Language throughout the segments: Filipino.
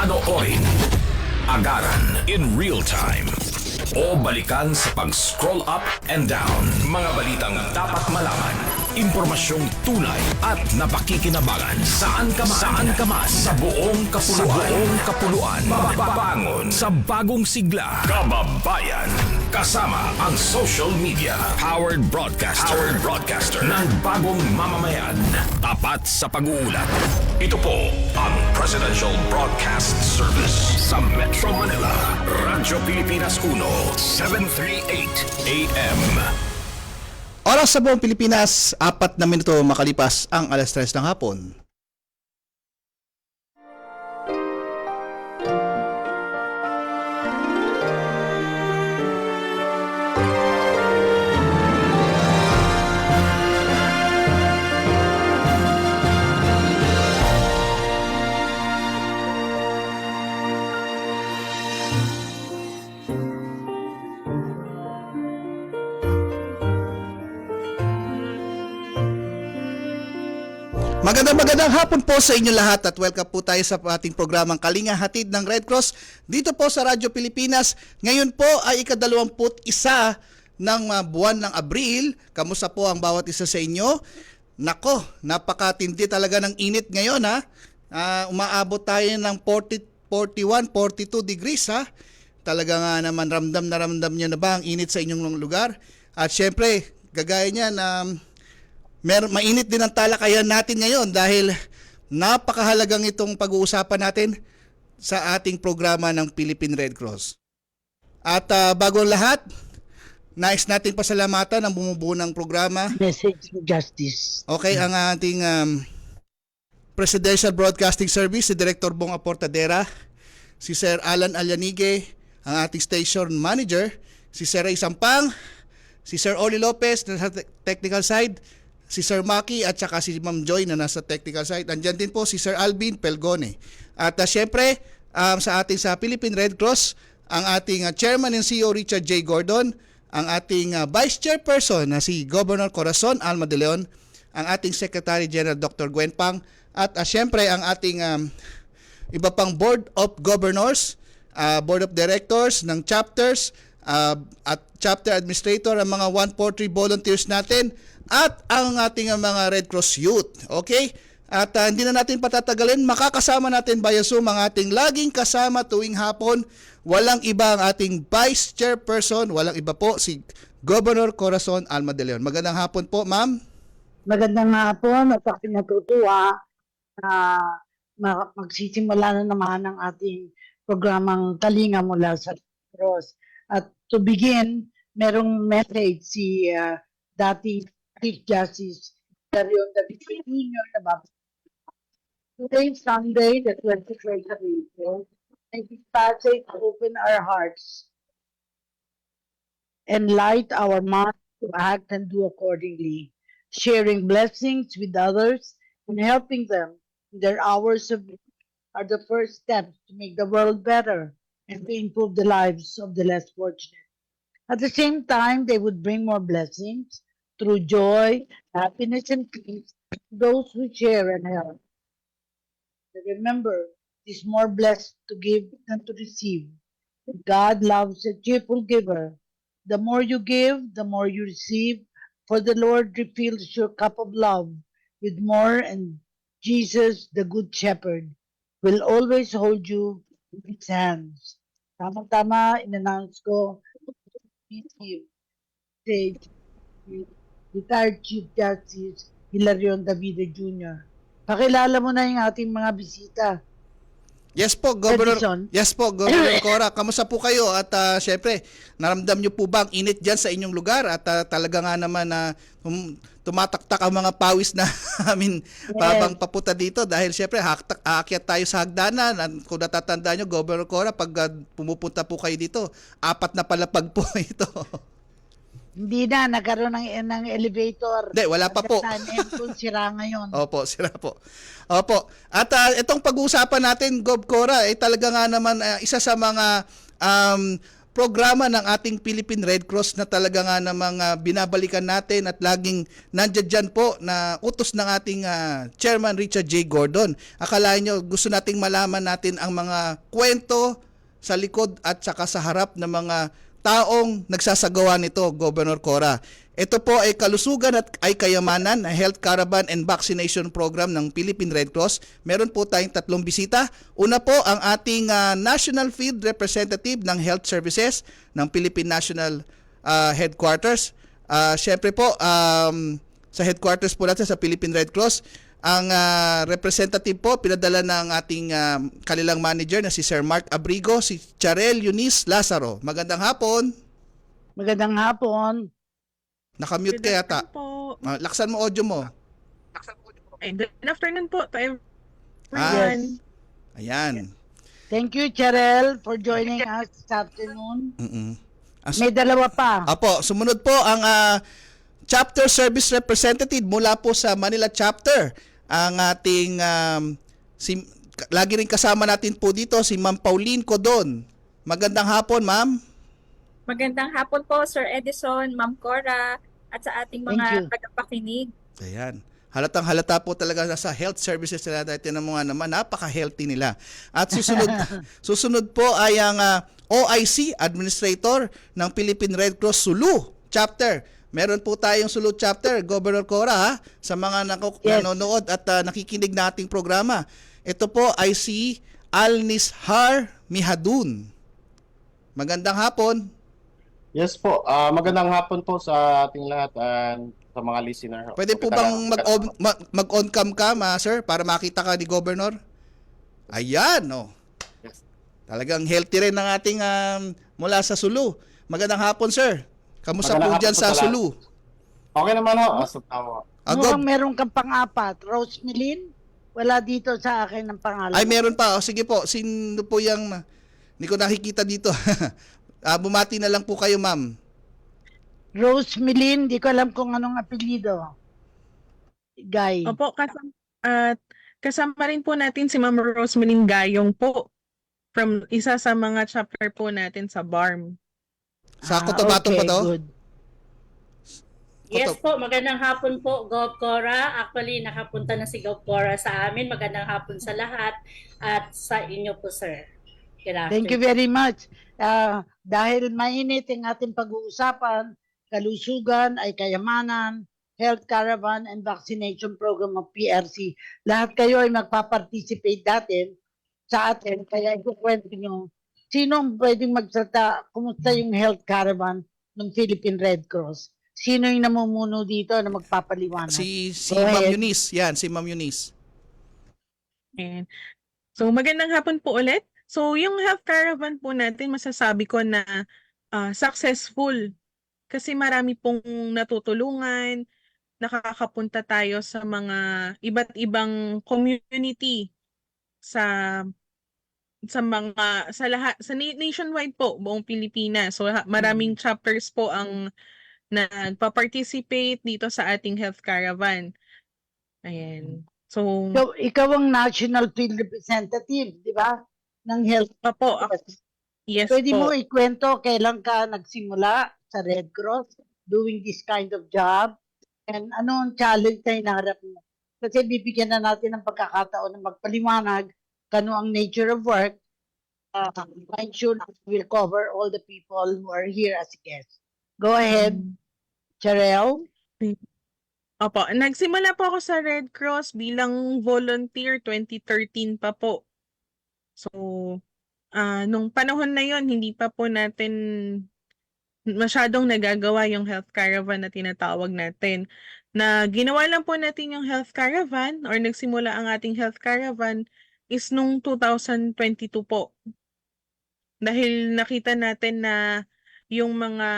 Panoorin, agaran in real time, o balikan sa pag-scroll up and down. Mga balitang dapat malaman, impormasyong tunay at napakikinabangan. Saan ka man, sa buong kapuluan. Bangon sa bagong sigla. Kababayan, kasama ang social media. Powered broadcaster ng bagong mamamayan. Tapat sa pag-uulat. Ito po ang Presidential Broadcast Service sa Metro Manila. Radyo Pilipinas 1, 738 AM. Oras sa buong Pilipinas, 4 na minuto makalipas ang alas 3 ng hapon. Magandang hapon po sa inyo lahat at welcome po tayo sa ating programang Kalinga Hatid ng Red Cross dito po sa Radyo Pilipinas. Ngayon po ay ika-21 ng buwan ng Abril. Kamusta po ang bawat isa sa inyo? Nako, napakatindi talaga ng init ngayon ha. Umaabot tayo ng 40, 41, 42 degrees ha. Talaga nga naman ramdam nyo na ba ang init sa inyong lugar? At syempre, gagaya niya na mainit din ang talakayan natin ngayon dahil napakahalagang itong pag-uusapan natin sa ating programa ng Philippine Red Cross. At bago ang lahat, nais natin pasalamatan ang bumubuo ng programa. Message of Justice. Okay, ang ating Presidential Broadcasting Service, si Director Bong Aportadera, si Sir Alan Alyanige, ang ating Station Manager, si Sir Ray Sampang, si Sir Oli Lopez na sa technical side, si Sir Maki at saka si Ma'am Joy na nasa technical side. Andyan din po si Sir Alvin Pelgone. At syempre, sa ating sa Philippine Red Cross, ang ating Chairman and CEO Richard J. Gordon, ang ating Vice Chairperson na si Governor Corazon Alma de Leon, ang ating Secretary General Dr. Gwen Pang, at syempre ang ating iba pang Board of Governors, Board of Directors ng chapters, at chapter administrator, ang mga 143 volunteers natin, at ang ating mga Red Cross Youth. Okay? At hindi na natin patatagalin, makakasama natin via Zoom ang ating laging kasama tuwing hapon. Walang iba ang ating Vice Chairperson, walang iba po si Governor Corazon Alma de Leon. Magandang hapon po, ma'am. Magandang hapon at ako'y natutuwa na magsisimula na naman ang ating programang Kalinga mula sa Cross. At to begin, merong message si dating Chief Justice Darion David Jr. na today, Sunday, the 23rd of April, and this passage open our hearts and light our minds to act and do accordingly, sharing blessings with others and helping them in their hours of need are the first steps to make the world better and to improve the lives of the less fortunate. At the same time, they would bring more blessings through joy, happiness, and peace to those who share and help. Remember, it is more blessed to give than to receive. God loves a cheerful giver. The more you give, the more you receive, for the Lord refills your cup of love with more, and Jesus, the Good Shepherd, will always hold you in His hands. Tama-tama, in-announce ko, Retired Chief Justice Hilarion Davide Jr. Pakilala mo na yung ating mga bisita. Yes po, Governor. Edison. Yes po, Governor Cora. Kamusta po kayo? At syempre, naramdam niyo po ba ang init diyan sa inyong lugar? At talaga nga naman na tumataktak ang mga pawis na amin babang papunta dito dahil syempre aakyat tayo sa hagdanan. At kung natatandaan niyo, Governor Cora, pag pumupunta po kayo dito, 4 na palapag po ito. Hindi na, nagkaroon ng elevator. Hindi, wala pa po. Sira ngayon. Opo, sira po. Opo. At itong pag-uusapan natin, Gov Cora, talaga nga naman isa sa mga programa ng ating Philippine Red Cross na talaga nga namang binabalikan natin at laging nandiyan dyan po na utos ng ating Chairman Richard J. Gordon. Akalain nyo, gusto nating malaman natin ang mga kwento sa likod at saka sa harap ng mga taong nagsasagawa nito, Governor Cora. Ito po ay kalusugan at ay kayamanan na Health Caravan and Vaccination Program ng Philippine Red Cross. Meron po tayong 3 bisita. Una po ang ating National Field Representative ng Health Services ng Philippine National Headquarters. Siyempre po, sa headquarters po natin sa Philippine Red Cross, ang representative po pinadala ng ating kanilang manager na si Sir Mark Abrigo, si Charel Eunice Lazaro. Magandang hapon. Magandang hapon. Nakamute ka yata. Po. Laksan mo audio mo. Good afternoon po to Yes. everyone. Ayan. Thank you, Charel, for joining us this afternoon. As- May dalawa pa. Apo, sumunod po ang chapter service representative mula po sa Manila chapter. Ang ating lagi rin kasama natin po dito si Ma'am Pauline Codon. Magandang hapon, Ma'am. Magandang hapon po, Sir Edison, Ma'am Cora, at sa ating Thank you. mga tagapakinig. Ayan. Halatang halata po talaga sa health services nila dahil tinan mo nga naman, napaka-healthy nila. At susunod po ay ang OIC Administrator ng Philippine Red Cross Sulu Chapter. Meron po tayong Sulu Chapter, Governor Cora, ha, sa mga Yes. nanonood at nakikinig na ating programa. Ito po ay si Alnishar Mihadun. Magandang hapon. Yes po. Magandang hapon po sa ating lahat and sa mga listener. Pwede po bang mag-on cam ka, sir, para makita ka ni Governor? Ayan, no. Yes. Talagang healthy rin ng ating mula sa Sulu. Magandang hapon, sir. Kamusta po Magandang dyan hapon sa po sa Sulu? Okay naman ho. Asa tao. Mukhang meron kang pang-apat. Rosemelin? Wala dito sa akin ng pangalan. Ay, meron pa. O, sige po, sino po yung hindi ko nakikita dito. Bumati na lang po kayo, ma'am. Rosemelin, di ko alam kung anong apelyido. Guy. Opo, kasama rin po natin si Ma'am Rosemelin Gayong po from isa sa mga chapter po natin sa BARM. Sa Cotabato okay, pa to? good. Yes po, magandang hapon po, Gov Cora. Actually, nakapunta na si Gov Cora sa amin. Magandang hapon sa lahat at sa inyo po, sir. Good Thank you afternoon. very much. Dahil mainit ang ating pag-uusapan, kalusugan ay kayamanan, Health Caravan and Vaccination Program of PRC. Lahat kayo ay magpa-participate natin sa atin. Kaya ikukwento nyo, sino ang pwedeng magsalita, kumusta yung Health Caravan ng Philippine Red Cross? Sino yung namumuno dito na magpapaliwanag? Si Go Ma'am ahead. Eunice. Yan, si Ma'am Eunice. And so magandang hapon po ulit. So yung Health Caravan po natin, masasabi ko na successful kasi marami pong natutulungan, nakakapunta tayo sa mga iba't ibang community sa nationwide po, buong Pilipinas. So maraming chapters po ang nagpa-participate dito sa ating Health Caravan. Ayan. So, Ikaw ang National Field Representative, di ba? Ng Health opo, yes Pwede po. mo ikwento kailan ka nagsimula sa Red Cross doing this kind of job and ano ang challenge na hinaharap mo? Kasi bibigyan na natin ng pagkakataon na magpaliwanag kano ang nature of work. I'm sure we'll cover all the people who are here as guests. Go ahead, Charel. Opo, nagsimula po ako sa Red Cross bilang volunteer 2013 pa po. So, nung panahon na yon hindi pa po natin masyadong nagagawa yung Health Caravan na tinatawag natin. Na ginawa lang po natin yung Health Caravan or nagsimula ang ating Health Caravan is nung 2022 po. Dahil nakita natin na yung mga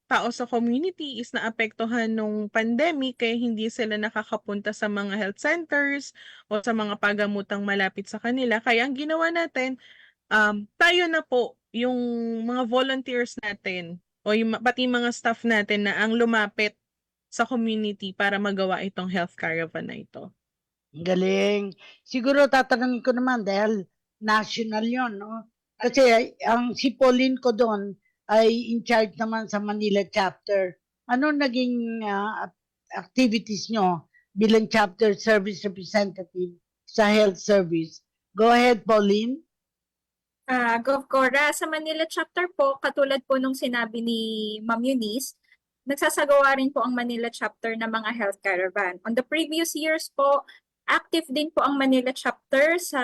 tao sa community is naapektuhan nung pandemic kaya hindi sila nakakapunta sa mga health centers o sa mga pagamutang malapit sa kanila. Kaya ang ginawa natin, tayo na po yung mga volunteers natin o yung, pati mga staff natin na ang lumapit sa community para magawa itong health caravan na ito. Galing. Siguro tatanungin ko naman dahil national yon, no? Kasi ang si Pauline ko doon, ay in charge naman sa Manila chapter. Ano naging activities nyo bilang chapter service representative sa health service? Go ahead, Pauline. Gov Cora, sa Manila chapter po, katulad po nung sinabi ni Ma'am Eunice, nagsasagawa rin po ang Manila chapter ng mga health caravan. On the previous years po, active din po ang Manila chapter sa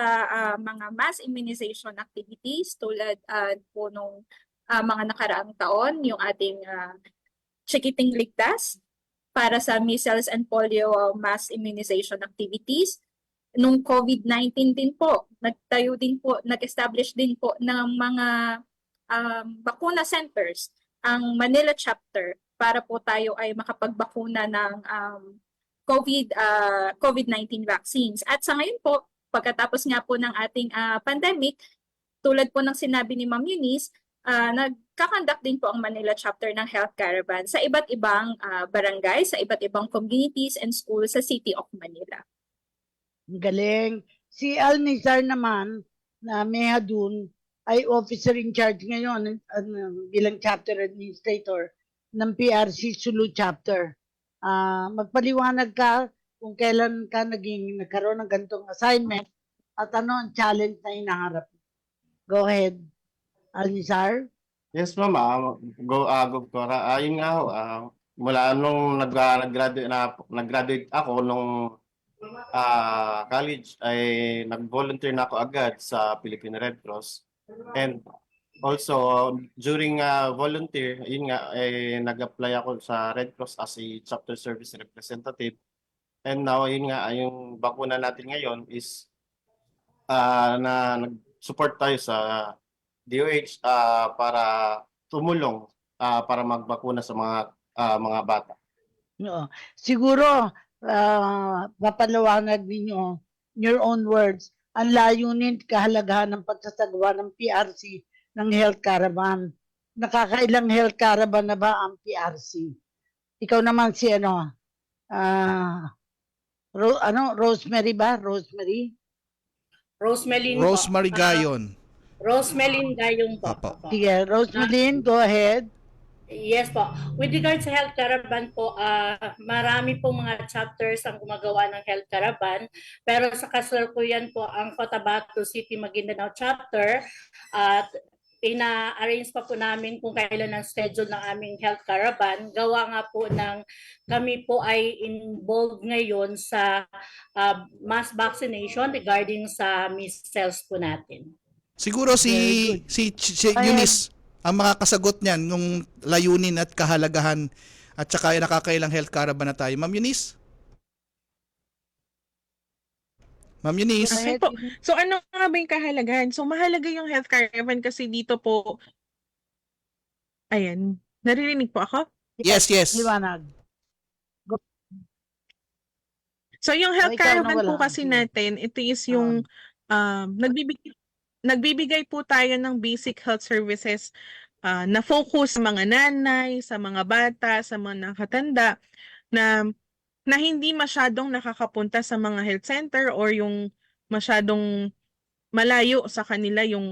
mga mass immunization activities tulad po nung mga nakaraang taon, yung ating Chikiting Ligtas para sa measles and polio mass immunization activities. Nung COVID-19 din po, nag-establish din po ng mga bakuna centers ang Manila chapter para po tayo ay makapagbakuna ng COVID-19 vaccines. At sa ngayon po, pagkatapos nga po ng ating pandemic, tulad po ng sinabi ni Ma'am Eunice, nagkakandak din po ang Manila chapter ng Health Caravan sa iba't ibang barangay, sa iba't ibang communities and schools sa City of Manila. Ang galing. Si Alnizar naman, na Mehadun, ay officer in charge ngayon bilang chapter administrator ng PRC Sulu chapter. Magpaliwanag ka kung kailan ka nagkaroon ng ganitong assignment at ano ang challenge na hinaharap. Go ahead, Alnizar. Yes, ma'am. Go Cora. Yun nga ho, mula nung nag-graduate ako nung college ay nag-volunteer na ako agad sa Philippine Red Cross. And also during volunteer, yun nga nag-apply ako sa Red Cross as a chapter service representative. And now yun nga yung bakuna natin ngayon is na nag-support tayo sa DOH para tumulong para magbakuna sa mga bata. Oo. Siguro, papalawanag ninyo, in your own words, ang layunin, kahalagahan ng pagsasagawa ng PRC ng health caravan. Nakakailang health caravan na ba ang PRC? Ikaw naman si Rosemary ba? Rosemary? Rosemary Gayon. Rosemeline Gayong po. Apo. Sige, Rosemary, go ahead. Yes po. With regard sa Health Caravan po, marami po mga chapters ang gumagawa ng Health Caravan. Pero sa kasalukuyan po, ang Cotabato City Maguindanao chapter at ina-arrange pa po namin kung kailan ang schedule ng aming Health Caravan. Gawa nga po ng kami po ay involved ngayon sa mass vaccination regarding sa measles po natin. Siguro si Eunice ang makakasagot niyan nung layunin at kahalagahan at saka nakakailang health caravan na tayo. Ma'am Eunice? Ma'am Eunice? Okay po. So ano nga ba yung kahalagahan? So mahalaga yung health caravan kasi dito po, ayan, naririnig po ako? Yes. Liwanag. So yung health ikaw na caravan po wala. kasi natin, ito is yung nagbibigay po tayo ng basic health services na focus sa mga nanay, sa mga bata, sa mga nakatanda na hindi masyadong nakakapunta sa mga health center or yung masyadong malayo sa kanila yung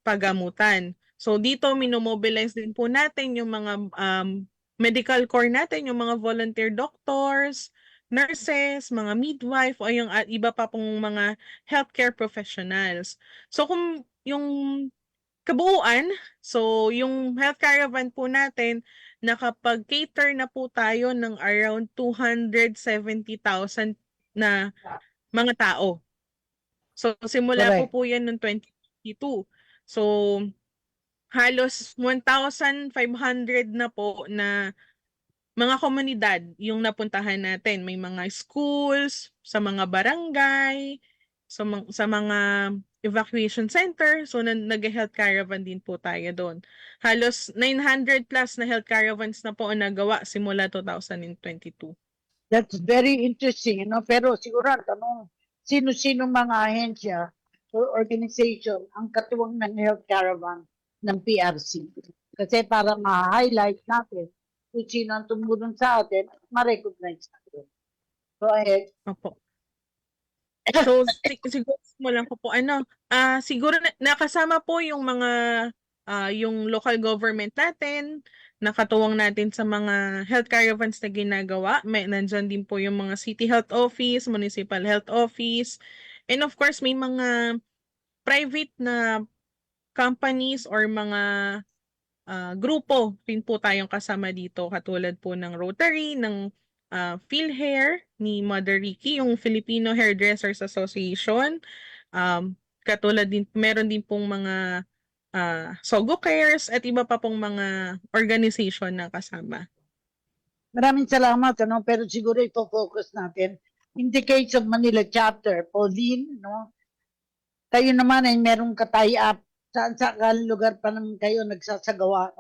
pagamutan. So dito minomobilize din po natin yung mga medical corps natin, yung mga volunteer doctors, nurses, mga midwife o yung iba pa pong mga healthcare professionals. So kung yung kabuuan, so yung health caravan po natin, nakapag-cater na po tayo ng around 270,000 na mga tao. So simula Correct. po yan noong 2022. So halos 1,500 na po na mga komunidad yung napuntahan natin. May mga schools, sa mga barangay, sa mga evacuation center. So nag-health caravan din po tayo doon. Halos 900 plus na health caravans na po ang nagawa simula 2022. That's very interesting, pero siguro ang tanong, sino-sino mga ahensya or organization ang katuwang ng health caravan ng PRC? Kasi para ma-highlight natin kung sino ang tumulong sa atin at ma-recognize natin. Go ahead. Opo. So siguro mo lang po siguro nakasama po yung mga yung local government natin, nakatuwang natin sa mga health caravans na ginagawa. Nandyan din po yung mga city health office, municipal health office, and of course may mga private na companies or mga grupo rin po tayong kasama dito, katulad po ng Rotary, ng PhilHair ni Mother Ricky, yung Filipino Hairdressers Association. Katulad din, meron din pong mga Sogo Cares at iba pa pong mga organization na kasama. Maraming salamat, ano, pero siguro ito-focus natin. In the case of Manila chapter, Pauline, no, kayo naman ay merong ka-tie-up. Saan sa lugar pa naman kayo nagsasagawa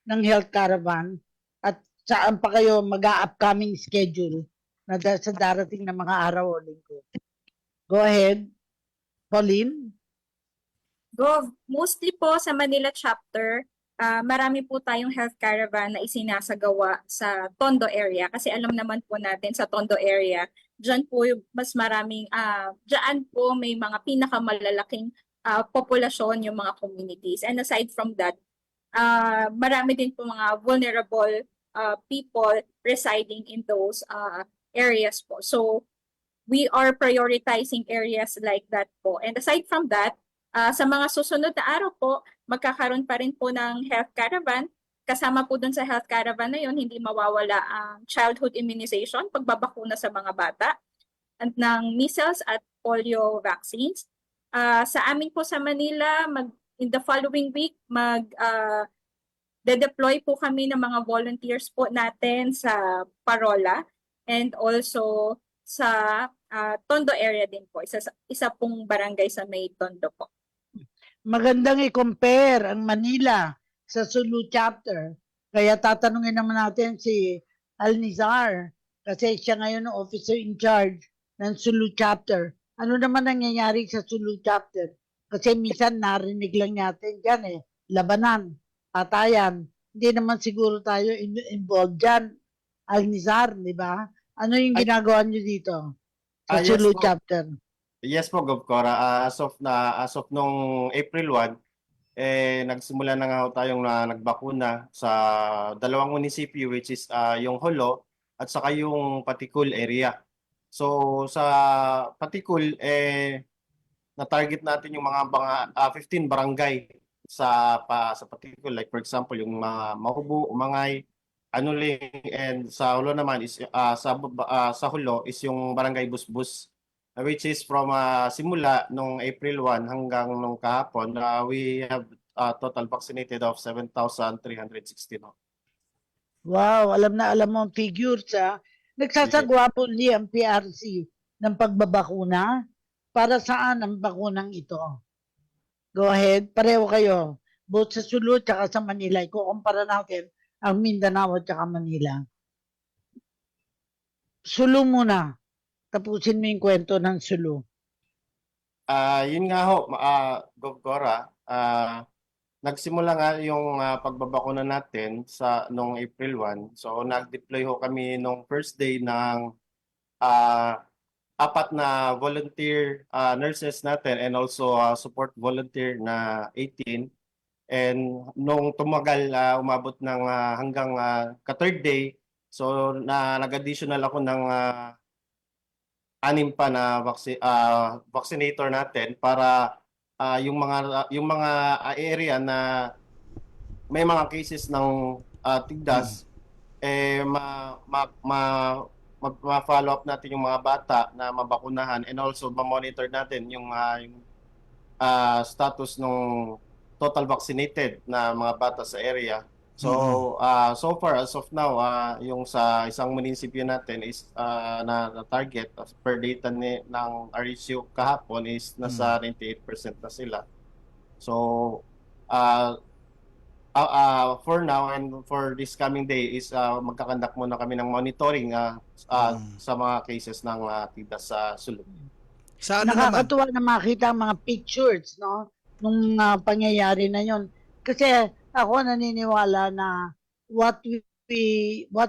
ng health caravan at saan pa kayo mag-upcoming schedule na sa darating na mga araw o linggo? Go ahead, Pauline. Mostly po sa Manila chapter, marami po tayong health caravan na isinasagawa sa Tondo area kasi alam naman po natin sa Tondo area, diyan po mas maraming diyan po may mga pinakamalalaking populasyon yung mga communities. And aside from that, marami din po mga vulnerable people residing in those areas po. So we are prioritizing areas like that po. And aside from that, sa mga susunod na araw po, magkakaroon pa rin po ng health caravan. Kasama po dun sa health caravan na yun, hindi mawawala ang childhood immunization, pagbabakuna sa mga bata, at ng measles at polio vaccines. Sa amin po sa Manila, in the following week, de-deploy po kami ng mga volunteers po natin sa Parola and also sa Tondo area din po. Isa pong barangay sa may Tondo po. Magandang i-compare ang Manila sa Sulu chapter. Kaya tatanungin naman natin si Alnizar kasi siya ngayon ang officer in charge ng Sulu chapter. Ano naman nangyayari sa Sulu chapter? Kasi minsan narinig lang natin dyan labanan, patayan. Hindi naman siguro tayo involved dyan. Alnizar, di ba? Ano yung ginagawa nyo dito sa Yes Sulu po. chapter? Yes po, Gov. Cora. As of nung April 1, nagsimula na nga ho tayong nagbakuna sa dalawang munisipyo which is yung Holo at saka yung Patikul area. So sa Patikul, na-target natin yung mga 15 barangay sa Patikul. Like for example, yung Mahubo, Umangay, Anuling, and sa Holo naman is sa Holo is yung barangay Busbus. Which is from simula nung April 1 hanggang nung kahapon, we have total vaccinated of 7,316. Wow, alam na alam mo ang figures ha. Nagsasagawa po niya ang PRC ng pagbabakuna. Para saan ang bakunang ito? Go ahead, pareho kayo. Both sa Sulu at sa Manila. Ikukumpara natin ang Mindanao at Manila. Sulu muna. Tapusin mo yung kwento ng Sulu. Yun nga ho, Gov. Cora, nagsimula nga yung pagbabakuna natin nung April 1. So nag-deploy ho kami nung first day ng 4 na volunteer nurses natin and also support volunteer na 18. And nung tumagal, umabot ng hanggang ka-third day, so nag-additional ako ng 6 pa na vaccinator natin para yung mga area na may mga cases ng tigdas ma-follow up natin yung mga bata na mabakunahan and also ma-monitor natin yung status ng total vaccinated na mga bata sa area. So so far as of now, yung sa isang munisipyo natin is na target as per data ng RSU kahapon is nasa 98% na sila. So for now and for this coming day is magkakandak muna kami ng monitoring sa mga cases ng tigdas sa Sulu. Sa ano naman? Nakakatuwa na makita ang mga pictures, no? Nung pangyayari na yon. Kasi ako naniniwala na what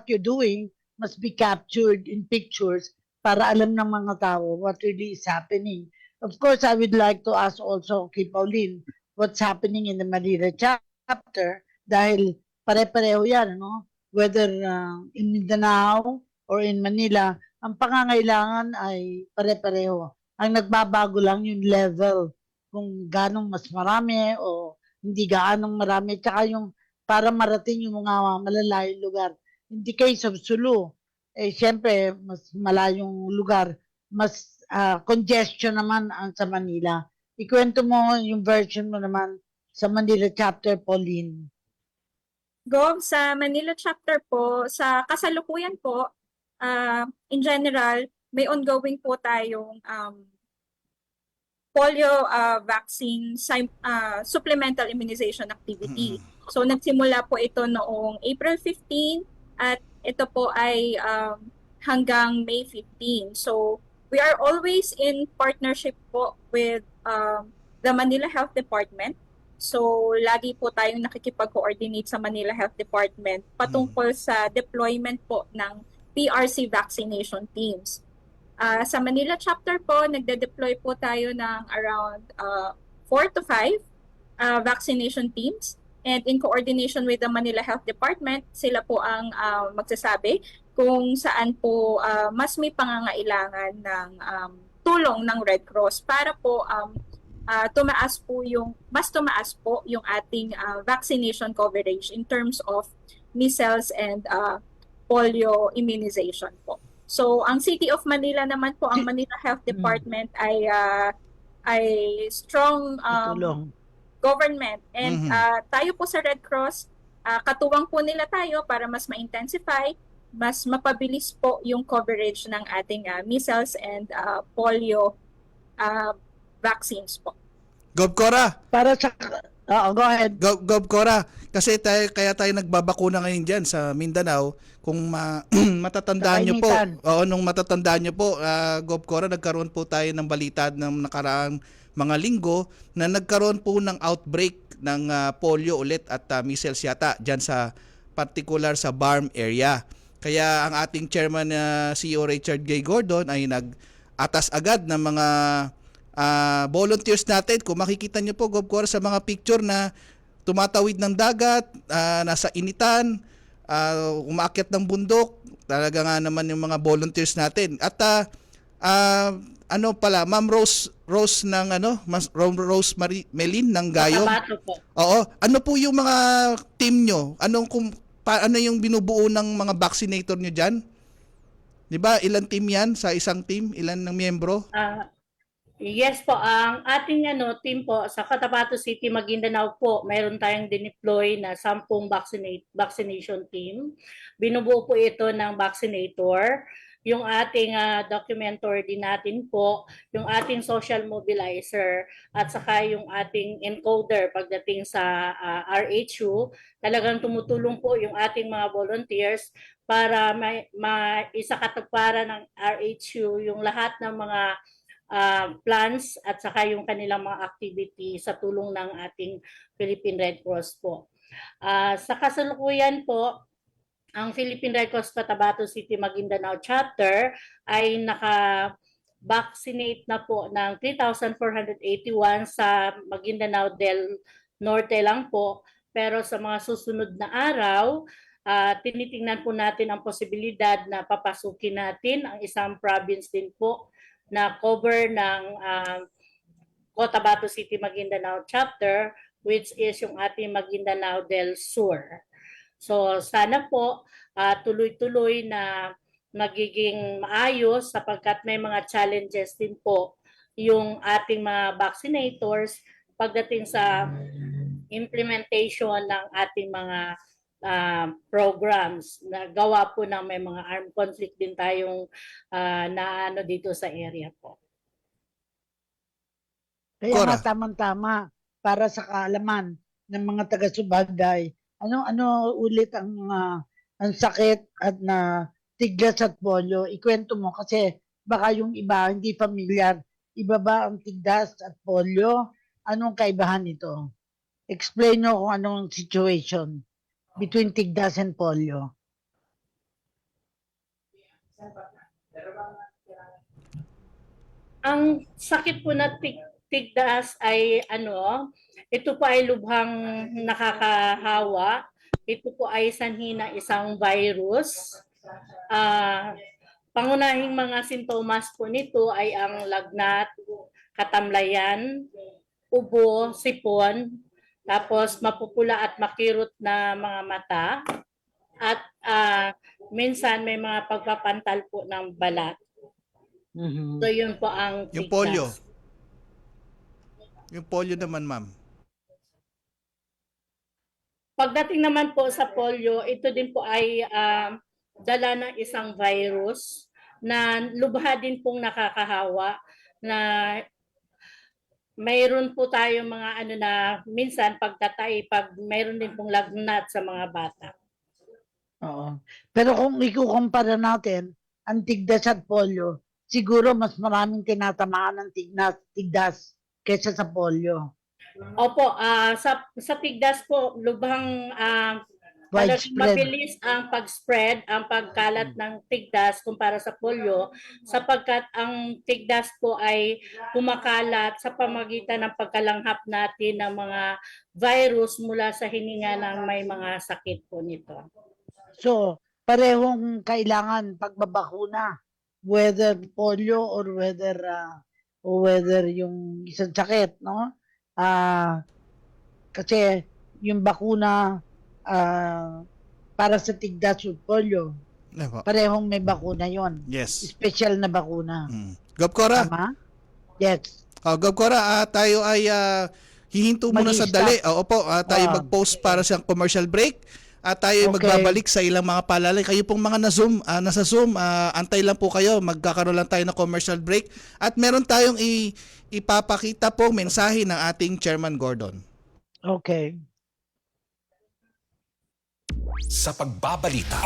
you're doing must be captured in pictures para alam ng mga tao what really is happening. Of course, I would like to ask also kay Pauline, what's happening in the Manila chapter dahil pare-pareho yan, no? Whether in Mindanao or in Manila, ang pangangailangan ay pare-pareho. Ang nagbabago lang yung level, kung ganong mas marami o hindi gaanong marami, tsaka yung para marating yung mga malalayong lugar. In the case of Sulu, siyempre, mas malayong lugar, mas congestion naman ang sa Manila. Ikwento mo yung version mo naman sa Manila chapter, Pauline. Gov, sa Manila chapter po, sa kasalukuyan po, in general, may ongoing po tayong polio vaccine supplemental immunization activity. So nagsimula po ito noong April 15 at ito po ay hanggang May 15. So we are always in partnership po with the Manila Health Department. So lagi po tayong nakikipag-coordinate sa Manila Health Department patungkol sa deployment po ng PRC vaccination teams. Sa Manila chapter po, nagde-deploy po tayo ng around 4 to 5 vaccination teams. And in coordination with the Manila Health Department, sila po ang magsasabi kung saan po mas may pangangailangan ng tulong ng Red Cross para po mas tumaas po yung ating vaccination coverage in terms of measles and polio immunization po. So, ang City of Manila naman po, ang Manila Health Department ay strong government. And tayo po sa Red Cross, katuwang po nila tayo para mas ma-intensify, mas mapabilis po yung coverage ng ating measles and polio vaccines po. Gov Cora, Para sa... go ahead. Gov Cora, kasi kaya tayo nagbabakuna ngayon dyan sa Mindanao. Kung matatandaan nyo po, nung matatandaan nyo po, Gov Cora, nagkaroon po tayo ng balita ng nakaraang mga linggo na nagkaroon po ng outbreak ng polio ulit at measles yata dyan sa particular sa Barm area. Kaya ang ating chairman CEO Richard Gay Gordon ay nag-atas agad ng mga volunteers natin. Kung makikita nyo po, Gov Cora, sa mga picture na tumatawid ng dagat, nasa initan, umaakyat ng bundok, talaga nga naman yung mga volunteers natin. At Ma'am Rose ng Rose Melin ng Gayo. Oo, ano po yung mga team nyo? Ano yung binubuo ng mga vaccinator nyo diyan? 'Di ba? Ilang team 'yan sa isang team? Ilan ng miyembro? Yes po, ang ating team po sa Cotabato City, Maguindanao po, mayroon tayong dineploy na 10 vaccination team. Binubuo po ito ng vaccinator. Yung ating documenter din natin po, yung ating social mobilizer, at saka yung ating encoder pagdating sa RHU. Talagang tumutulong po yung ating mga volunteers para maisakatuparan ng RHU yung lahat ng mga plans at saka yung kanilang mga activity sa tulong ng ating Philippine Red Cross po. Sa kasalukuyan po, ang Philippine Red Cross Cotabato City Maguindanao chapter ay naka-vaccinate na po ng 3,481 sa Maguindanao del Norte lang po. Pero sa mga susunod na araw, tinitingnan po natin ang posibilidad na papasukin natin ang isang province din po na cover ng Cotabato City Maguindanao chapter, which is yung ating Maguindanao del Sur. So sana po tuloy-tuloy na magiging maayos sapagkat may mga challenges din po yung ating mga vaccinators pagdating sa implementation ng ating mga programs na gawa po ng may mga armed conflict din tayong dito sa area po. Kaya nga tamang-tama para sa kaalaman ng mga taga-Subaday. Ano ulit ang sakit at na tigdas at polio? Ikwento mo kasi baka yung iba hindi familiar. Iba ba ang tigdas at polio? Anong kaibahan nito? Explain nyo kung anong situation between tigdas and polio. Ang sakit po na tigdas ay ito po ay lubhang nakakahawa. Ito po ay sanhi ng isang virus. Pangunahing mga sintomas po nito ay ang lagnat, katamlayan, ubo, sipon, tapos mapupula at makirot na mga mata, at minsan may mga pagpapantal po ng balat. So yun po ang Yung tigdas. polio. Yung polio naman, ma'am. Pagdating naman po sa polio, ito din po ay dala ng isang virus na lubha din pong nakakahawa, na mayroon po tayong mga na minsan pagtatay, pag mayroon din pong lagnat sa mga bata. Oo. Pero kung ikukumpara natin ang tigdas at polio, siguro mas maraming tinatamaan ng tigdas kaysa sa polio. Opo, sa tigdas po, lubhang talagang Widespread. mabilis ang pag-spread, ang pagkalat ng tigdas kumpara sa polio, sapagkat ang tigdas po ay kumakalat sa pamagitan ng pagkalanghap natin ng mga virus mula sa hininga ng may mga sakit po nito. So, parehong kailangan pagbabakuna, whether polio or whether yung isang sakit, no? Kasi yung bakuna para sa tigdas at polio, parehong may bakuna yon. Yes. Special na bakuna. Gov Cora. Tama? Yes. Gov Cora, tayo ay hihinto muna sa Mag-i-stop. dali. Opo, tayo mag-post para sa commercial break. At tayo ay Okay. magbabalik sa ilang mga paalala. Kayo pong mga nasa Zoom, antay lang po kayo. Magkakaroon lang tayo ng commercial break. At meron tayong ipapakita po mensahe ng ating Chairman Gordon. Okay. Sa pagbabalita,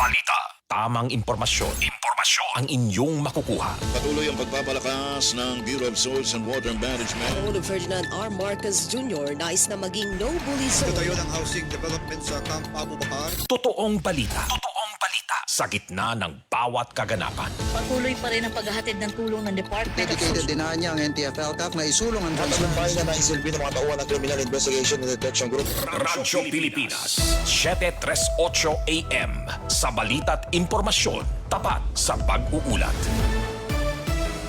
tamang impormasyon ang inyong makukuha. Patuloy ang pagbabalakas ng Bureau of Soils and Water Management. Pangulong Ferdinand R. Marcos Jr. nais na maging no-bully zone. Tayo ng housing development sa Camp Abu Bakar. Totoong balita sa gitna ng bawat kaganapan. Patuloy pa rin ang paghahatid ng tulong ng Department of Dedicated Social... din niya ang NTF-LCAC na isulong ang Matagumpay na naisilbi ng mga tauhan ng Criminal Investigation and Detection Group. Radyo Pilipinas, 7:38 AM. Sa balita't impormasyon, tapat sa pag-uulat.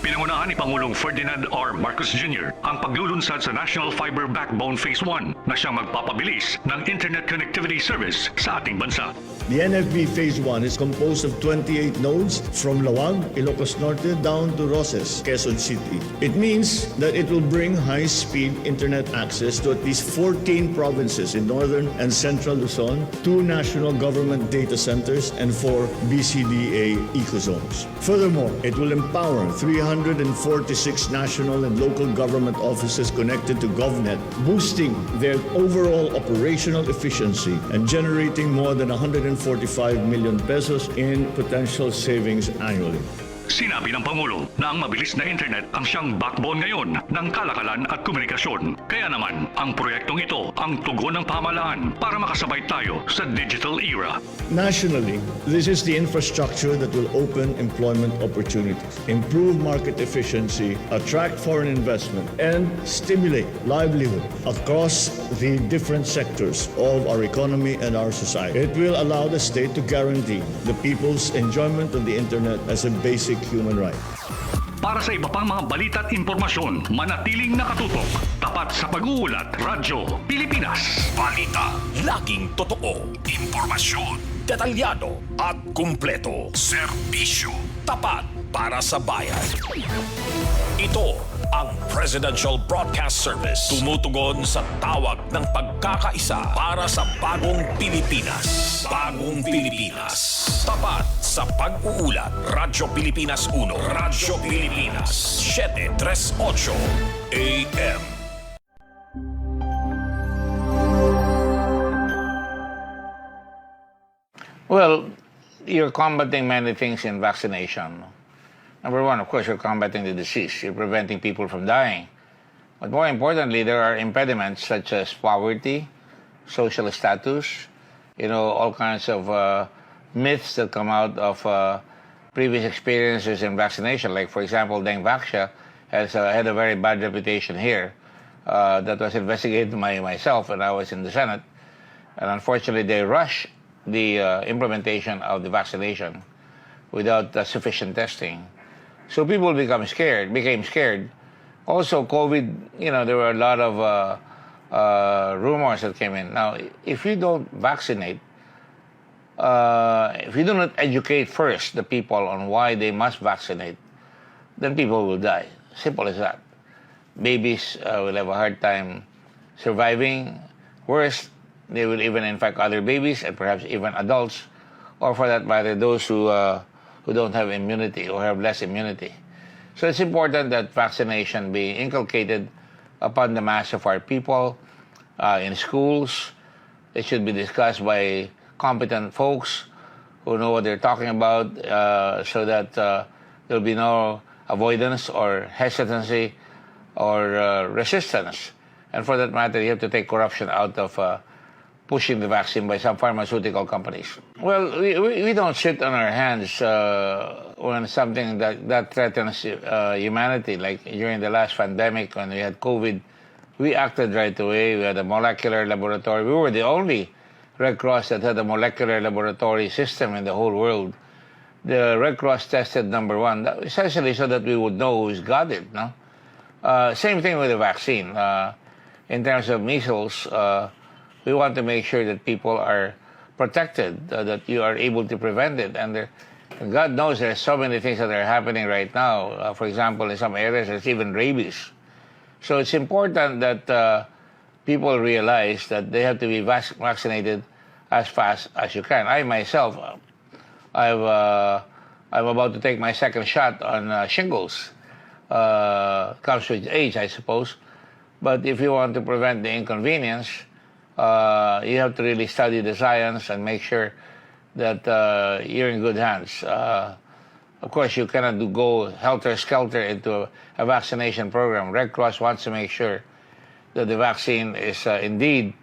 Pinangunahan ni Pangulong Ferdinand R. Marcos Jr. ang paglulunsad sa National Fiber Backbone Phase 1 na siyang magpapabilis ng internet connectivity service sa ating bansa. The NFB Phase 1 is composed of 28 nodes from Lawag, Ilocos Norte down to Roses, Quezon City. It means that it will bring high-speed internet access to at least 14 provinces in northern and central Luzon, 2 national government data centers, and 4 BCDA ecozones. Furthermore, it will empower 346 national and local government offices connected to GovNet, boosting their overall operational efficiency and generating more than 145 million pesos in potential savings annually. Sinabi ng Pangulo na ang mabilis na internet ang siyang backbone ngayon ng kalakalan at komunikasyon. Kaya naman, ang proyektong ito ang tugon ng pamahalaan para makasabay tayo sa digital era. Nationally, this is the infrastructure that will open employment opportunities, improve market efficiency, attract foreign investment, and stimulate livelihood across the different sectors of our economy and our society. It will allow the state to guarantee the people's enjoyment of the internet as a basic human right. Para sa iba pang mga balita at impormasyon, manatiling nakatutok. Tapat sa pag-uulat, Radyo Pilipinas. Balita, laging totoo. Impormasyon, detalyado at kumpleto. Serbisyo, tapat para sa bayan. Ito ang Presidential Broadcast Service. Tumutugon sa tawag ng pagkakaisa para sa bagong Pilipinas. Bagong Pilipinas. Tapat sa pag-uulat. Radyo Pilipinas 1. Radyo Pilipinas 738 AM. Well, you're combating many things in vaccination. Number one, of course, you're combating the disease. You're preventing people from dying. But more importantly, there are impediments such as poverty, social status, all kinds of myths that come out of previous experiences in vaccination. Like, for example, Deng Vaxia had a very bad reputation here that was investigated by myself when I was in the Senate. And unfortunately, they rushed the implementation of the vaccination without sufficient testing. So people became scared. Also, COVID, there were a lot of rumors that came in. Now, if you don't vaccinate, if you do not educate first the people on why they must vaccinate, then people will die. Simple as that. Babies will have a hard time surviving. Worse, they will even infect other babies and perhaps even adults, or for that matter, those who don't have immunity or have less immunity. So it's important that vaccination be inculcated upon the mass of our people in schools. It should be discussed by competent folks who know what they're talking about, so that there'll be no avoidance or hesitancy or resistance. And for that matter, you have to take corruption out of pushing the vaccine by some pharmaceutical companies. Well, we don't sit on our hands when something that threatens humanity. Like during the last pandemic when we had COVID, we acted right away. We had a molecular laboratory. We were the only Red Cross that had a molecular laboratory system in the whole world. The Red Cross tested number one, essentially so that we would know who's got it. No? Same thing with the vaccine. In terms of measles, we want to make sure that people are protected, that you are able to prevent it. And God knows there's so many things that are happening right now. For example, in some areas, there's even rabies. So it's important that people realize that they have to be vaccinated as fast as you can. I myself, I'm about to take my second shot on shingles. Comes with age, I suppose. But if you want to prevent the inconvenience, you have to really study the science and make sure that you're in good hands. Of course, you cannot go helter-skelter into a vaccination program. Red Cross wants to make sure that the vaccine is indeed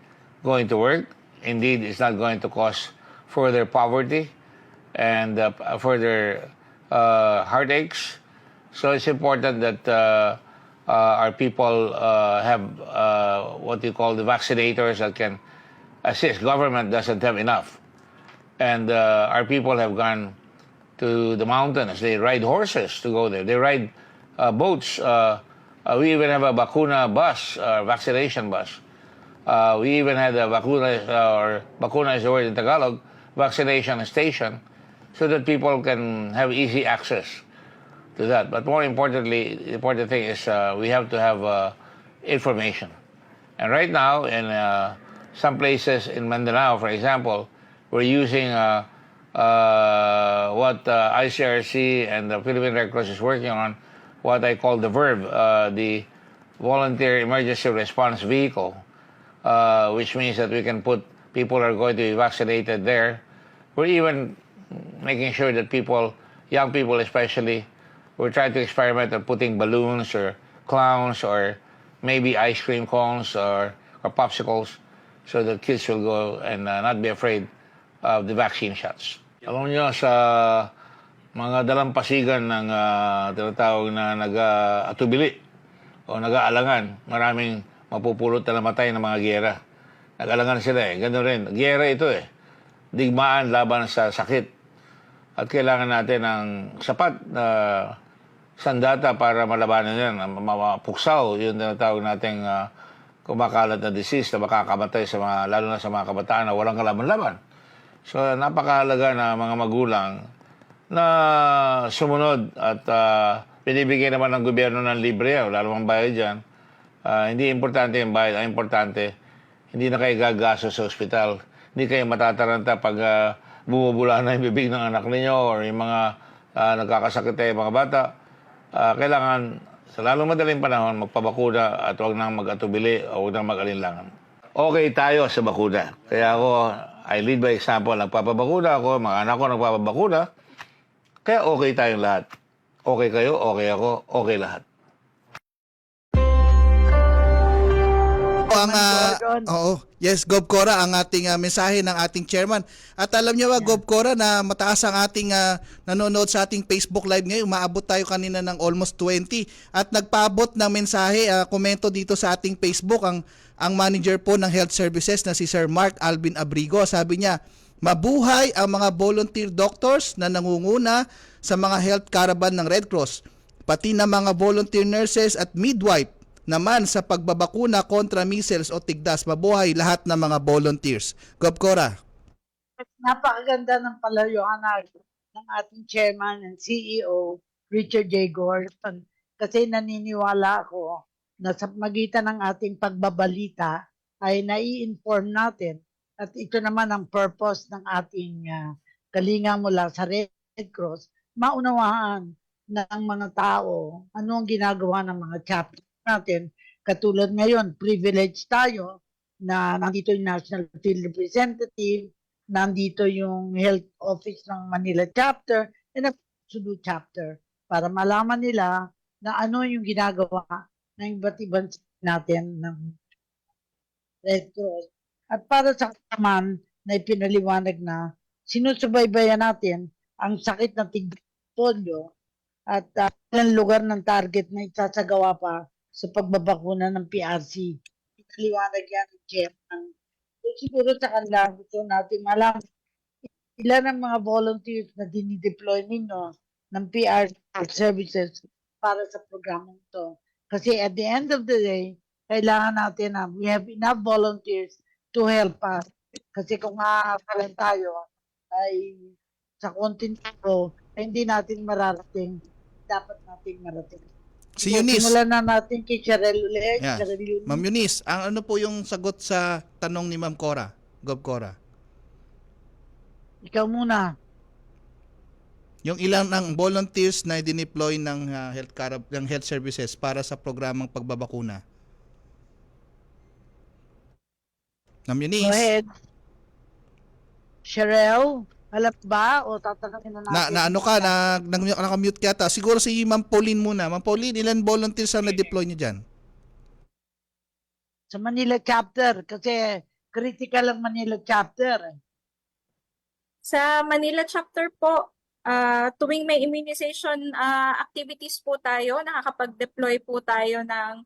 going to work, indeed it's not going to cause further poverty and further heartaches. So it's important that our people have what you call the vaccinators that can assist. Government doesn't have enough. And our people have gone to the mountains. They ride horses to go there. They ride boats. We even have a vacuna bus, vaccination bus. We even had a vacuna is the word in Tagalog, vaccination station, so that people can have easy access to that. But more importantly, the important thing is we have to have information. And right now, in some places in Mindanao, for example, we're using what ICRC and the Philippine Red Cross is working on, what I call the VERV, the Volunteer Emergency Response Vehicle, which means that we can put people who are going to be vaccinated there. We're even making sure that people, young people especially, we're trying to experiment on putting balloons or clowns or maybe ice cream cones or popsicles so that kids will go and not be afraid of the vaccine shots. Alam niyo, sa mga dalampasigan ng tinatawag na nag-atubili o nag-aalangan, maraming mapupulot na namatay ng mga giyera. Nag-alangan sila eh. Ganun rin. Giyera ito eh. Digmaan laban sa sakit. At kailangan natin ng sapat na sandata para malabanan yan. Mapuksaw, yung tinatawag nating kumakalat na disease na makakamatay sa mga, lalo na sa mga kabataan na walang kalaban-laban. So napakahalaga na mga magulang na sumunod at binibigyan naman ng gobyerno ng libre yan, wala namang bayad dyan. Hindi importante yung bayad, ang importante, hindi na kayo gagaso sa ospital. Hindi kayo matataranta pag bumubula na yung bibig ng anak ninyo or yung mga nagkakasakit yung mga bata. Kailangan sa lalong madaling panahon magpabakuna at huwag nang mag-atubili o huwag nang mag-alinlangan. Okay tayo sa bakuna. Kaya ako, I lead by example. Nagpapabakuna ako, mga anak ko nagpapabakuna. Kaya okay tayong lahat. Okay kayo, okay ako, okay lahat. ang Chairman Gordon. yes, Gov Cora, ang ating mensahe ng ating chairman. At alam niyo ba, Gov Cora, na mataas ang ating nanonood sa ating Facebook Live ngayon. Umaabot tayo kanina ng almost 20 at nagpaabot ng mensahe, komento dito sa ating Facebook ang manager po ng Health Services na si Sir Mark Alvin Abrigo. Sabi niya, mabuhay ang mga volunteer doctors na nangunguna sa mga health caravan ng Red Cross, pati na mga volunteer nurses at midwife naman sa pagbabakuna kontra measles o tigdas. Mabuhay lahat ng mga volunteers. Gov Cora. Napakaganda ng palayuan ng ating chairman and CEO, Richard J. Gordon. Kasi naniniwala ako na sa magitan ng ating pagbabalita ay nai-inform natin at ito naman ang purpose ng ating kalinga mula sa Red Cross, maunawaan ng mga tao ano ang ginagawa ng mga chapter natin. Katulad ngayon, privilege tayo na nandito yung National Field Representative, nandito yung Health Office ng Manila Chapter, and ang Sulu Chapter para malaman nila na ano yung ginagawa ng iba't ibang natin ng Red Cross. At para sa kaman na ipinaliwanag na sinusubaybayan natin ang sakit ng tigpolyo at ilang lugar ng target na isasagawa pa sa pagbabakuna ng PRC. Ipinaliwanag yan ng chairman. So, siguro sa kanila gusto natin malaman ilan ang mga volunteers na dinideploy ninyo ng PRC services para sa programang ito. Kasi at the end of the day, kailangan natin na we have enough volunteers to help us. Kasi kung makakalan tayo ay sa kontinento ay hindi natin mararating, dapat nating marating. Si Eunice. Simulan na natin kay Cheryl ulit. Yeah. Ma'am Eunice, ano po yung sagot sa tanong ni Ma'am Cora, Gov Cora? Ikaw muna. Yung ilang ng volunteers na dineploy ng health services para sa programang pagbabakuna. Ma'am Eunice. Go ahead. Cheryl, alam ba o tatanungin na natin? Ano ka, nakamute ka ata. Siguro si Ma'am Pauline muna. Ma'am Pauline, ilan volunteers ang na-deploy niyo dyan? Sa Manila Chapter, kasi critical ang Manila Chapter. Sa Manila Chapter po, tuwing may immunization activities po tayo, nakakapag-deploy po tayo ng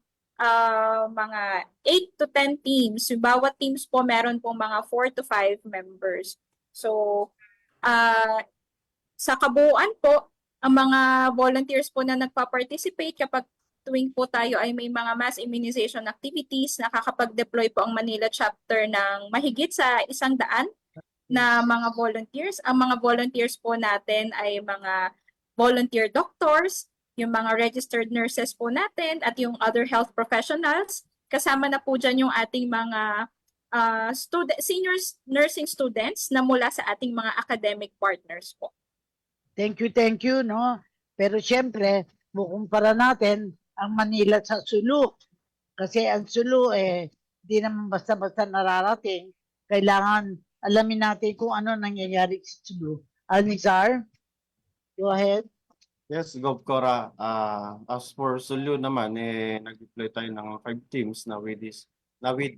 mga 8 to 10 teams. Yung bawat teams po meron po mga 4 to 5 members. So, sa kabuuan po, ang mga volunteers po na nagpa-participate kapag tuwing po tayo ay may mga mass immunization activities, nakakapag-deploy po ang Manila Chapter ng mahigit sa 100 na mga volunteers. Ang mga volunteers po natin ay mga volunteer doctors, yung mga registered nurses po natin, at yung other health professionals. Kasama na po dyan yung ating mga senior nursing students na mula sa ating mga academic partners po. Thank you, no? Pero siyempre, kumpara natin ang Manila sa Sulu. Kasi ang Sulu, di naman basta-basta nararating. Kailangan alamin natin kung ano nangyayari sa Sulu. Alnizar, go ahead. Yes, Gov Cora. As for Sulu naman, nag-deploy tayo ng 5 teams na with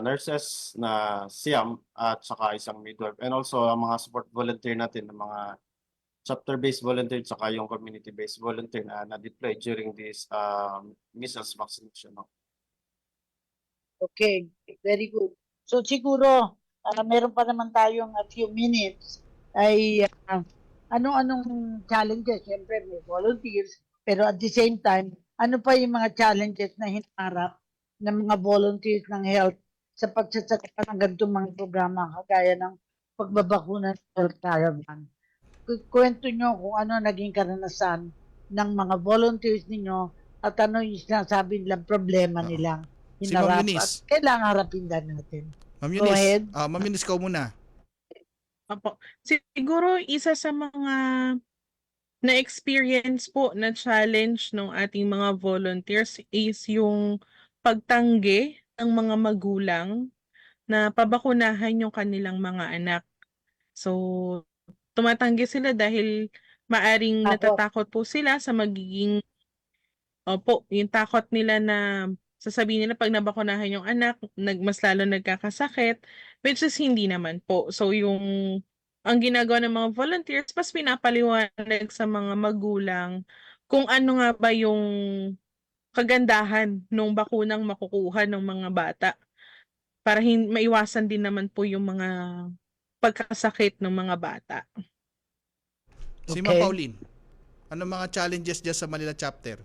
nurses na SIAM at saka isang midwife. And also ang mga support volunteer natin, ng mga chapter-based volunteer at saka yung community-based volunteer na na-deploy during this measles vaccination. Okay, very good. So siguro, meron pa naman tayong a few minutes ay anong challenges? Siyempre may volunteers, pero at the same time, ano pa yung mga challenges na hinaharap ng mga volunteers ng health sa pagsasagawa ng ganitong mga programa kagaya ng pagbabakuna ng health caravan? Kwento nyo kung ano naging karanasan ng mga volunteers ninyo at ano yung sinasabi nilang problema nilang hinarap at kailangan harapin din natin. Ma'am Go ahead. Ma'am Eunice, ikaw muna. Opo. Siguro isa sa mga na-experience po na challenge ng ating mga volunteers is yung pagtanggi ng mga magulang na pabakunahan yung kanilang mga anak. So, tumatanggi sila dahil maaring natatakot po sila sa magiging yung takot nila na sasabihin nila pag nabakunahan yung anak, mas lalo nagkakasakit, which is hindi naman po. So ang ginagawa ng mga volunteers, mas pinapaliwanag sa mga magulang kung ano nga ba yung kagandahan ng bakunang makukuha ng mga bata para maiwasan din naman po yung mga pagkakasakit ng mga bata. Si Ma'am Pauline, ano mga challenges dyan sa Manila chapter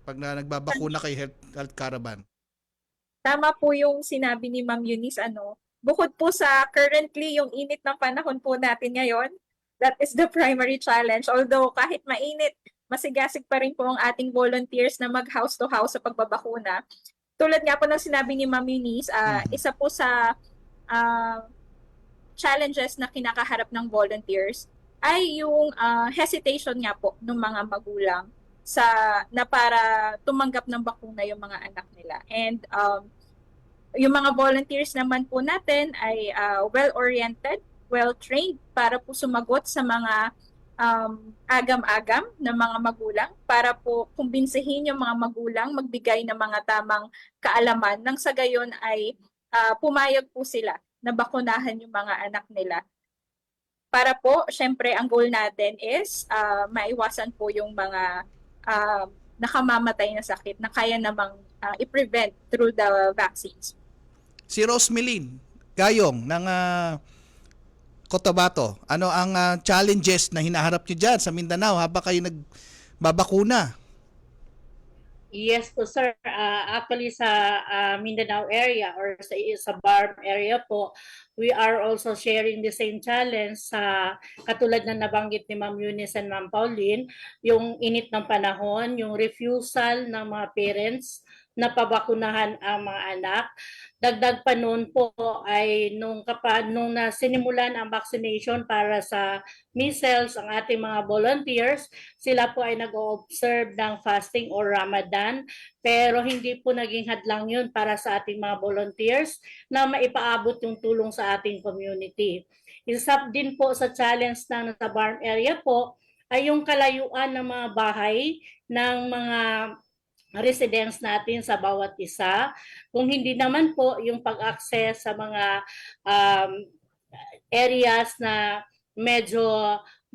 pag nagbabakuna kay Health Caravan? Tama po yung sinabi ni Ma'am Eunice, bukod po sa currently yung init ng panahon po natin ngayon, that is the primary challenge. Although kahit mainit, masigasig pa rin po ang ating volunteers na mag house to house sa pagbabakuna. Tulad nga po ng sinabi ni Ma'am Eunice, isa po sa challenges na kinakaharap ng volunteers ay yung hesitation nga po ng mga magulang na para tumanggap ng bakuna yung mga anak nila. And yung mga volunteers naman po natin ay well-oriented, well-trained para po sumagot sa mga agam-agam ng mga magulang para po kumbinsihin yung mga magulang magbigay ng mga tamang kaalaman nang sa gayon ay pumayag po sila na bakunahan yung mga anak nila. Para po, syempre, ang goal natin is maiwasan po yung mga nakamamatay na sakit na kaya namang i-prevent through the vaccines. Si Rosmeline Gayong ng Cotabato, ano ang challenges na hinaharap niyo dyan sa Mindanao habang kayo nagbabakuna? Yes po sir, actually sa Mindanao area or sa BARM area po, we are also sharing the same challenge sa katulad na nabanggit ni Ma'am Eunice and Ma'am Pauline, yung init ng panahon, yung refusal ng mga parents na pabakunahan ang mga anak. Dagdag pa noon po ay nung sinimulan ang vaccination para sa measles, ang ating mga volunteers, sila po ay nag-o-observe ng fasting or Ramadan, pero hindi po naging hadlang yun para sa ating mga volunteers na maipaabot yung tulong sa ating community. Isa din po sa challenge na sa BARM area po ay yung kalayuan ng mga bahay ng mga residents natin sa bawat isa. Kung hindi naman po yung pag-access sa mga areas na medyo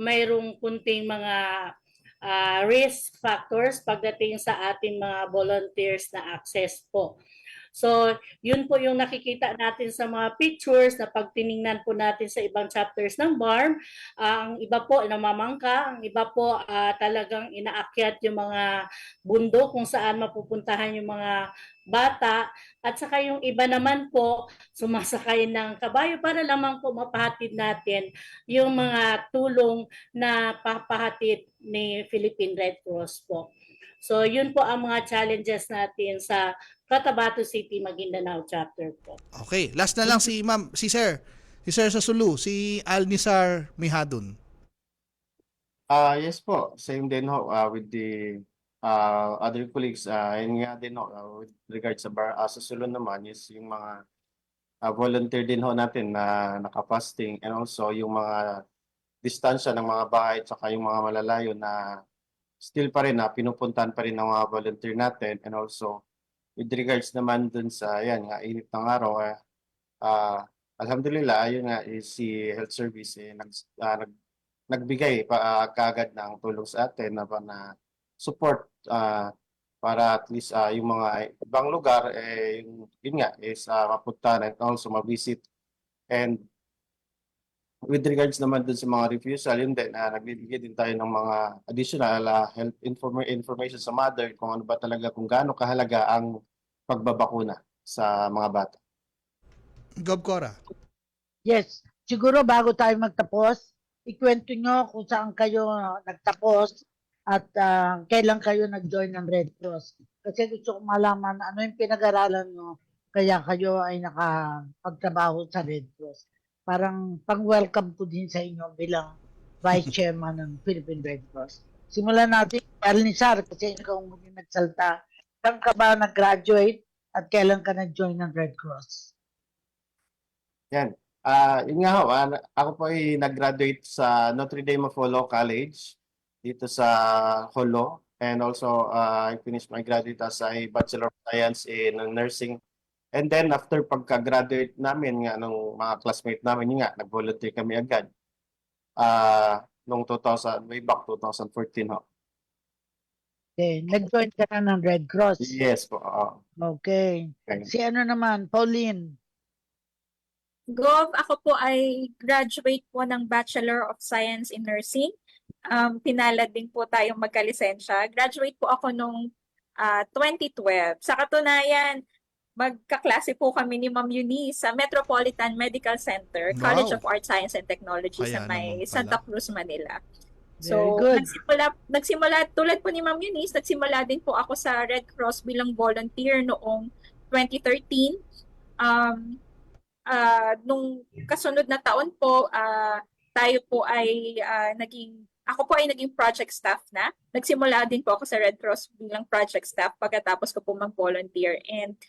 mayroong kunting mga risk factors pagdating sa ating mga volunteers na access po. So, yun po yung nakikita natin sa mga pictures na pag tiningnan po natin sa ibang chapters ng BARM. Ang iba po namamangka, ang iba po talagang inaakyat yung mga bundok kung saan mapupuntahan yung mga bata. At saka yung iba naman po sumasakay ng kabayo para lamang po mapahatid natin yung mga tulong na papahatid ni Philippine Red Cross po. So, yun po ang mga challenges natin sa Cotabato City, Maguindanao chapter po. Okay, last na lang si Sir sa Sulu, si Alnisar Mihadun. Yes po, same din ho with the other colleagues. Yun nga din ho, with regards sa Sulu naman, is yung mga volunteer din ho natin na nakapasting, and also yung mga distansya ng mga bahay at saka yung mga malalayo na still pa rin na pinupuntahan pa rin ng mga volunteer natin. And also with regards naman dun sa nga init ng araw, alhamdulillah, yun nga is si Health Service nagbigay kaagad ng tulong sa atin na support para at least yung mga ibang lugar yun nga is mapuntahan and also mabisit. And with regards naman dun sa mga refusal, yun din, nagbibigay din tayo ng mga additional health information sa mother kung ano ba talaga, kung gaano kahalaga ang pagbabakuna sa mga bata. Gob Cora. Yes, siguro bago tayo magtapos, ikwento nyo kung saan kayo nagtapos at kailan kayo nag-join ng Red Cross. Kasi gusto kong malaman ano yung pinag-aralan nyo kaya kayo ay nakapagtrabaho sa Red Cross. Parang pang-welcome ko din sa inyo bilang Vice Chairman ng Philippine Red Cross. Simulan natin, Alnisar, kasi ikaw muli nagsalta. Saan ka ba nag-graduate at kailan ka nag-join ng Red Cross? Yan. Yun nga ho, ako po ay nag-graduate sa Notre Dame of Holo College dito sa Holo And also, I finished my graduate as a Bachelor of Science in Nursing. And then after pagka-graduate namin nga nung mga classmate namin, yun nga, nag-volunteer kami agad. Nung 2000, way back 2014 ho. Okay. Nag-join ka na ng Red Cross. Yes po. Okay. Si ano naman, Pauline? Gov, ako po ay graduate po ng Bachelor of Science in Nursing. Pinalad din po tayong magkalisensya. Graduate po ako nung 2012. Sa katunayan, magkaklase po kami ni Ma'am Eunice sa Metropolitan Medical Center, College Wow. of Arts, Science and Technology Kaya sa may naman pala. Santa Cruz, Manila. Very So, good. nagsimula, tulad po ni Ma'am Eunice, nagsimula din po ako sa Red Cross bilang volunteer noong 2013. Nung kasunod na taon po, tayo po ay ako po ay naging project staff na. Nagsimula din po ako sa Red Cross bilang project staff pagkatapos ko po mag-volunteer and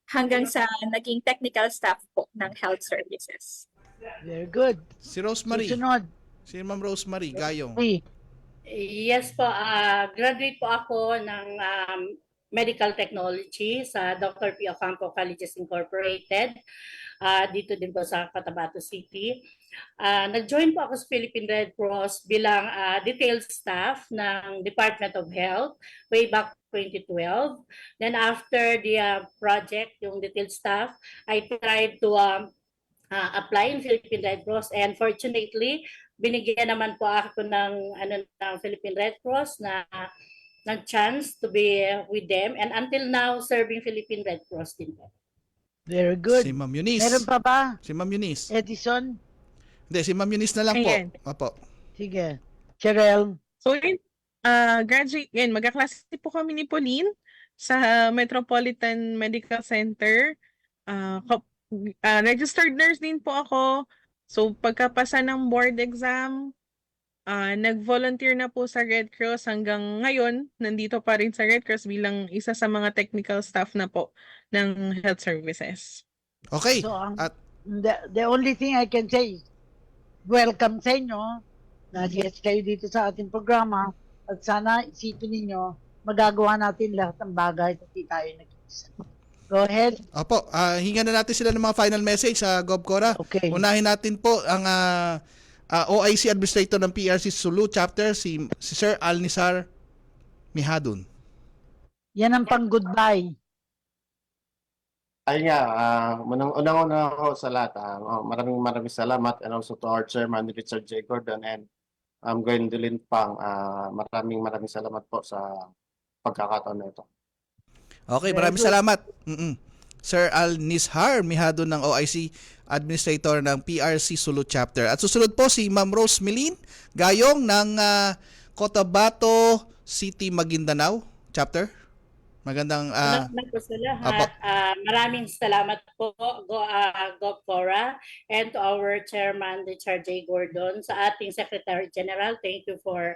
hanggang sa naging technical staff po ng health services. Very good. Si Rosemary. Susunod. Si Ma'am Rosemary Gayong. Yes po, graduate po ako ng Medical Technology sa Dr. P. Ocampo Colleges Incorporated. Dito din po sa Cotabato City. Nag-join po ako sa Philippine Red Cross bilang detailed staff ng Department of Health way back 2012. Then after the project, yung detailed staff, I tried to apply in Philippine Red Cross and fortunately, binigyan naman po ako ng Philippine Red Cross na ng chance to be with them and until now serving Philippine Red Cross din po. Very good. Si Ma'am Eunice. Meron pa ba? Si Ma'am Eunice. Edison? Hindi, si Ma'am Eunice na lang Ayan. po. Opo. Sige. Cheryl? So, yun, graduate, yan, magkaklase po kami ni Pauline sa Metropolitan Medical Center. Registered nurse din po ako. So, pagkapasa ng board exam, nag-volunteer na po sa Red Cross hanggang ngayon, nandito pa rin sa Red Cross bilang isa sa mga technical staff na po ng health services. Okay. So, At the only thing I can say is, welcome sa inyo. Nag-guest kayo dito sa ating programa. At sana isipin ninyo, magagawa natin lahat ng bagay at hindi tayo nag-iisa. Go ahead. Opo, hingan na natin sila ng mga final message sa Gov Cora. Okay. Unahin natin po ang OIC Administrator ng PRC Sulu Chapter, si Sir Alnisar Mihadun. Yan ang pang-goodbye. Ayun nga, unang-una ako sa lahat. Maraming salamat and also to our chairman, Richard J. Gordon and Gwendolyn Pang. Maraming salamat po sa pagkakataon na ito. Okay, maraming salamat. Sir Alnisar Mihadun ng OIC Administrator ng PRC Sulu Chapter. At susunod po si Ma'am Rose Milin Gayong ng Cotabato City, Maguindanao Chapter. Magandang po sa lahat. Maraming salamat po, Gov Cora, and to our chairman, Richard J. Gordon, sa ating Secretary General. Thank you for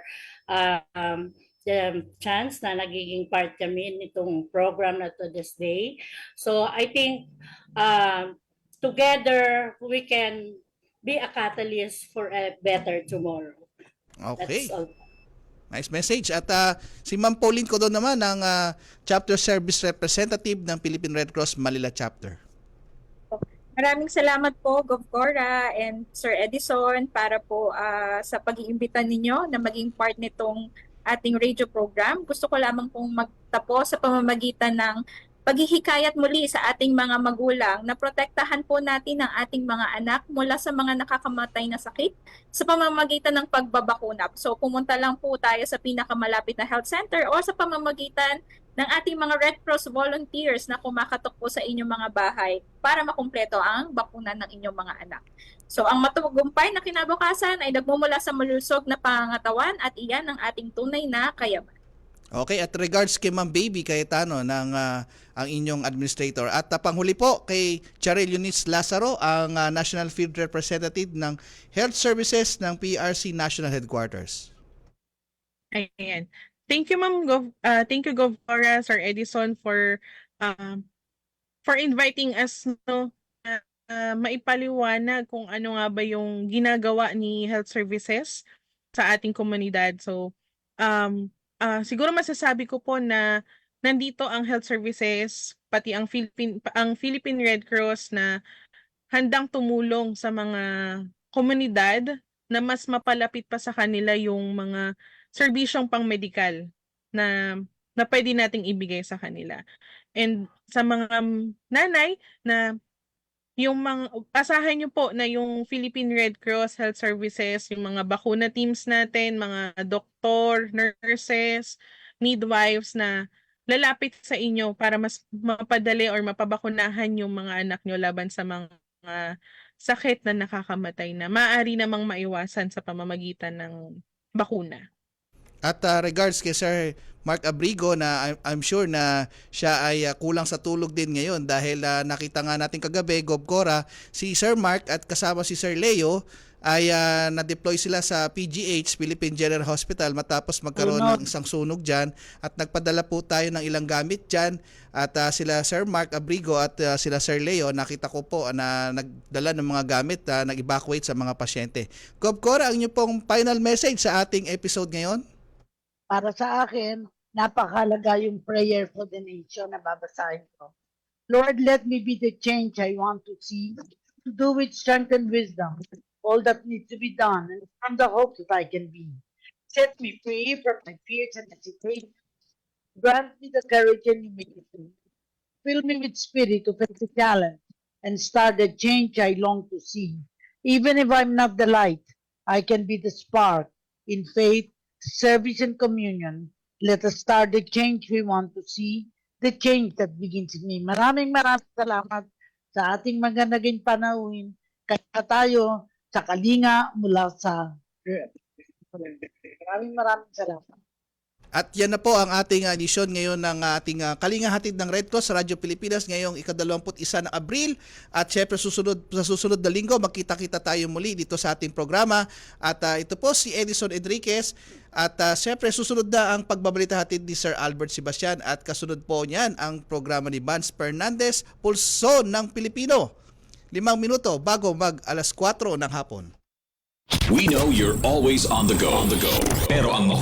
the chance na nagiging part kami nitong program na to this day. So I think together we can be a catalyst for a better tomorrow. Okay. That's all. Nice message. At si Ma'am Pauline Codon naman ng Chapter Service Representative ng Philippine Red Cross Manila Chapter. Maraming salamat po, Gov Cora and Sir Edison, para po sa pag-iimbita ninyo na maging part nitong ating radio program. Gusto ko lamang pong magtapos sa pamamagitan ng paghihikayat muli sa ating mga magulang na protektahan po natin ang ating mga anak mula sa mga nakakamatay na sakit sa pamamagitan ng pagbabakuna. So pumunta lang po tayo sa pinakamalapit na health center o sa pamamagitan ng ating mga Red Cross volunteers na kumakatok po sa inyong mga bahay para makumpleto ang bakuna ng inyong mga anak. So ang matagumpay na kinabukasan ay nagmumula sa malusog na pangangatawan at iyan ang ating tunay na kayaban. Okay, at regards kay Ma'am Baby Cayetano ng ang inyong administrator. At panghuli po kay Cheryl Eunice Lazaro, ang National Field Representative ng Health Services ng PRC National Headquarters. Ayan. Thank you, Ma'am thank you, Gov Cora, Sir Edison, for inviting us maipaliwanag kung ano nga ba yung ginagawa ni Health Services sa ating komunidad. So, siguro masasabi ko po na nandito ang health services, pati ang Philippine Red Cross na handang tumulong sa mga komunidad na mas mapalapit pa sa kanila yung mga serbisyong pang-medikal na pwede nating ibigay sa kanila. And sa mga nanay na yung asahan nyo po na yung Philippine Red Cross Health Services, yung mga bakuna teams natin, mga doktor, nurses, midwives na lalapit sa inyo para mas mapadali or mapabakunahan yung mga anak nyo laban sa mga sakit na nakakamatay na maaari namang maiwasan sa pamamagitan ng bakuna. At regards kay Sir Mark Abrigo na I'm sure na siya ay kulang sa tulog din ngayon dahil nakita nga natin kagabi, Gov Cora, si Sir Mark at kasama si Sir Leo ay na-deploy sila sa PGH, Philippine General Hospital, matapos magkaroon ng isang sunog dyan at nagpadala po tayo ng ilang gamit dyan at sila Sir Mark Abrigo at sila Sir Leo, nakita ko po na nagdala ng mga gamit na nag-evacuate sa mga pasyente. Gov Cora, ang inyo pong final message sa ating episode ngayon? Para sa akin, napakalaga yung prayer for the nation na babasahin ko. Lord, let me be the change I want to see, to do with strength and wisdom, all that needs to be done, and from the hope that I can be. Set me free from my fears and hesitation. Grant me the courage and humility. Fill me with spirit to face the challenge and start the change I long to see. Even if I'm not the light, I can be the spark in faith, service, and communion. Let us start the change we want to see, the change that begins in me. Maraming salamat sa ating mga naging panauhin. Kaya tayo sa Kalinga mula sa maraming salamat. At yan na po ang ating edisyon ngayon ng ating Kalinga Hatid ng Red Cross sa Radyo Pilipinas ngayong ika-21 ng Abril. At syempre sa susunod na linggo magkita-kita tayo muli dito sa ating programa. At ito po si Edison Enriquez. At syempre susunod na ang pagbabalita hatid ni Sir Albert Sebastian. At kasunod po niyan ang programa ni Vance Fernandez, Pulso ng Pilipino. 5 minuto bago mag 4:00 ng hapon. We know you're always on the go. Pero ang